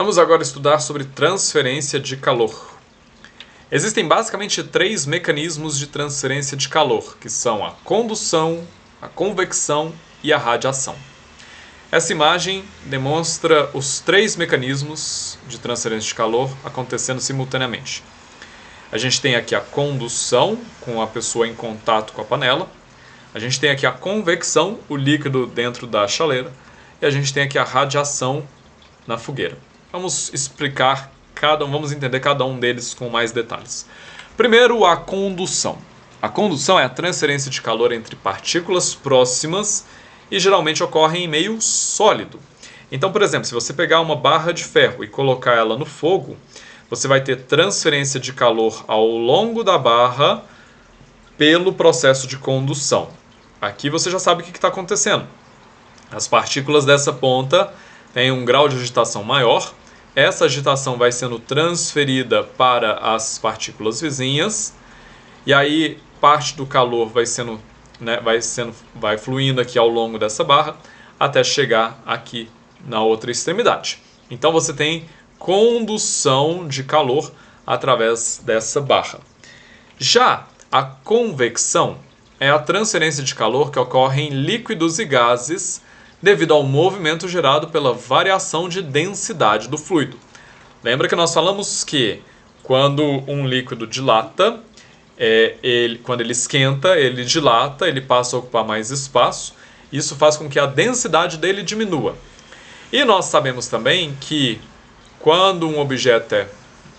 Vamos agora estudar sobre transferência de calor. Existem basicamente três mecanismos de transferência de calor, que são a condução, a convecção e a radiação. Essa imagem demonstra os três mecanismos de transferência de calor acontecendo simultaneamente. A gente tem aqui a condução, com a pessoa em contato com a panela. A gente tem aqui a convecção, o líquido dentro da chaleira. E a gente tem aqui a radiação na fogueira. Vamos explicar vamos entender cada um deles com mais detalhes. Primeiro, a condução. A condução é a transferência de calor entre partículas próximas e geralmente ocorre em meio sólido. Então, por exemplo, se você pegar uma barra de ferro e colocar ela no fogo, você vai ter transferência de calor ao longo da barra pelo processo de condução. Aqui você já sabe o que está acontecendo. As partículas dessa ponta têm um grau de agitação maior. Essa agitação vai sendo transferida para as partículas vizinhas. E aí parte do calor vai fluindo aqui ao longo dessa barra até chegar aqui na outra extremidade. Então você tem condução de calor através dessa barra. Já a convecção é a transferência de calor que ocorre em líquidos e gases devido ao movimento gerado pela variação de densidade do fluido. Lembra que nós falamos que quando um líquido dilata, quando ele esquenta, ele dilata, ele passa a ocupar mais espaço. Isso faz com que a densidade dele diminua. E nós sabemos também que quando um objeto é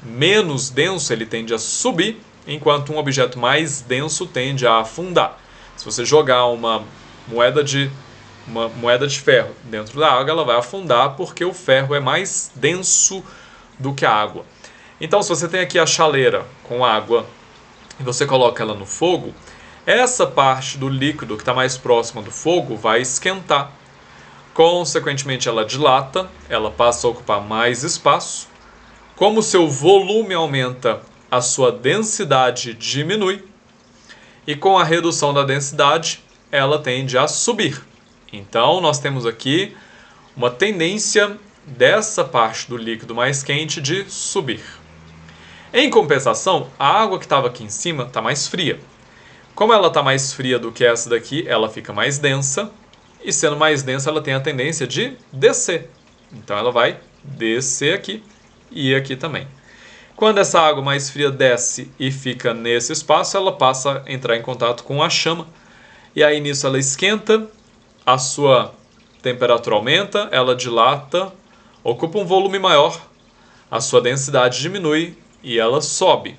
menos denso, ele tende a subir, enquanto um objeto mais denso tende a afundar. Se você jogar uma moeda de ferro dentro da água, ela vai afundar porque o ferro é mais denso do que a água. Então, se você tem aqui a chaleira com água e você coloca ela no fogo, essa parte do líquido que está mais próxima do fogo vai esquentar. Consequentemente, ela dilata, ela passa a ocupar mais espaço. Como o seu volume aumenta, a sua densidade diminui. E com a redução da densidade, ela tende a subir. Então, nós temos aqui uma tendência dessa parte do líquido mais quente de subir. Em compensação, a água que estava aqui em cima está mais fria. Como ela está mais fria do que essa daqui, ela fica mais densa. E sendo mais densa, ela tem a tendência de descer. Então, ela vai descer aqui e aqui também. Quando essa água mais fria desce e fica nesse espaço, ela passa a entrar em contato com a chama. E aí, nisso, ela esquenta. A sua temperatura aumenta, ela dilata, ocupa um volume maior, a sua densidade diminui e ela sobe.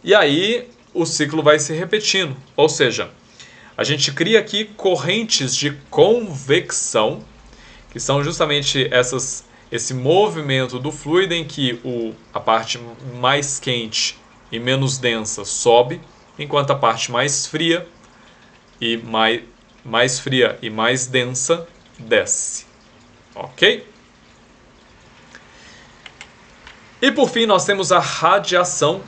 E aí o ciclo vai se repetindo, ou seja, a gente cria aqui correntes de convecção, que são justamente esse movimento do fluido em que a parte mais quente e menos densa sobe, enquanto a parte mais fria e mais densa desce. Ok? E por fim nós temos a radiação,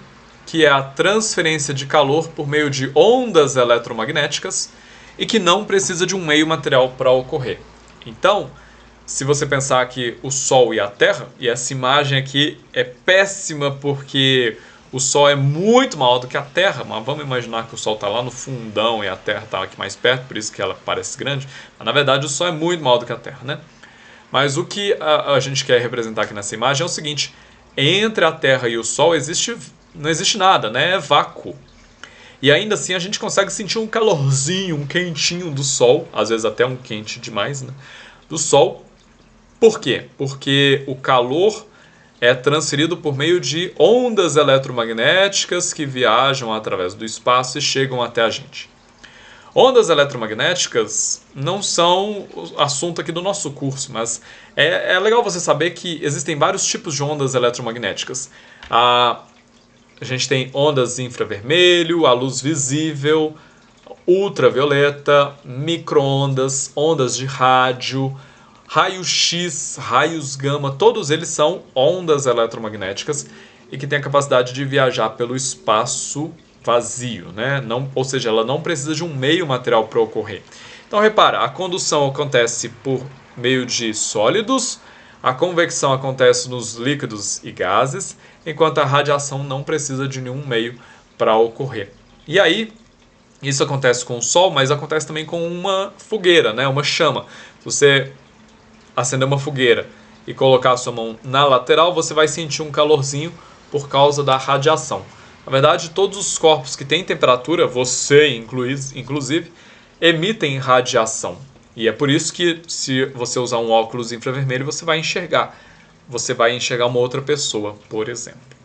que é a transferência de calor por meio de ondas eletromagnéticas e que não precisa de um meio material para ocorrer. Então, se você pensar que o Sol e a Terra, e essa imagem aqui é péssima porque o Sol é muito maior do que a Terra, mas vamos imaginar que o Sol está lá no fundão e a Terra está aqui mais perto, por isso que ela parece grande. Mas, na verdade, o Sol é muito maior do que a Terra, né? Mas o que a gente quer representar aqui nessa imagem é o seguinte: entre a Terra e o Sol não existe nada, né? É vácuo. E ainda assim a gente consegue sentir um calorzinho, um quentinho do Sol, às vezes até um quente demais, né? Do Sol. Por quê? Porque o calor é transferido por meio de ondas eletromagnéticas que viajam através do espaço e chegam até a gente. Ondas eletromagnéticas não são o assunto aqui do nosso curso, mas é legal você saber que existem vários tipos de ondas eletromagnéticas. A gente tem ondas infravermelho, a luz visível, ultravioleta, micro-ondas, ondas de rádio, raio-x, raios gama, todos eles são ondas eletromagnéticas e que têm a capacidade de viajar pelo espaço vazio, né? Ou seja, ela não precisa de um meio material para ocorrer. Então repara, a condução acontece por meio de sólidos, A convecção acontece nos líquidos e gases, enquanto a radiação não precisa de nenhum meio para ocorrer. E aí, isso acontece com o Sol, mas acontece também com uma fogueira, né? Uma chama. Se você acender uma fogueira e colocar a sua mão na lateral, você vai sentir um calorzinho por causa da radiação. Na verdade, todos os corpos que têm temperatura, você inclusive, emitem radiação. E é por isso que, se você usar um óculos infravermelho, você vai enxergar uma outra pessoa, por exemplo.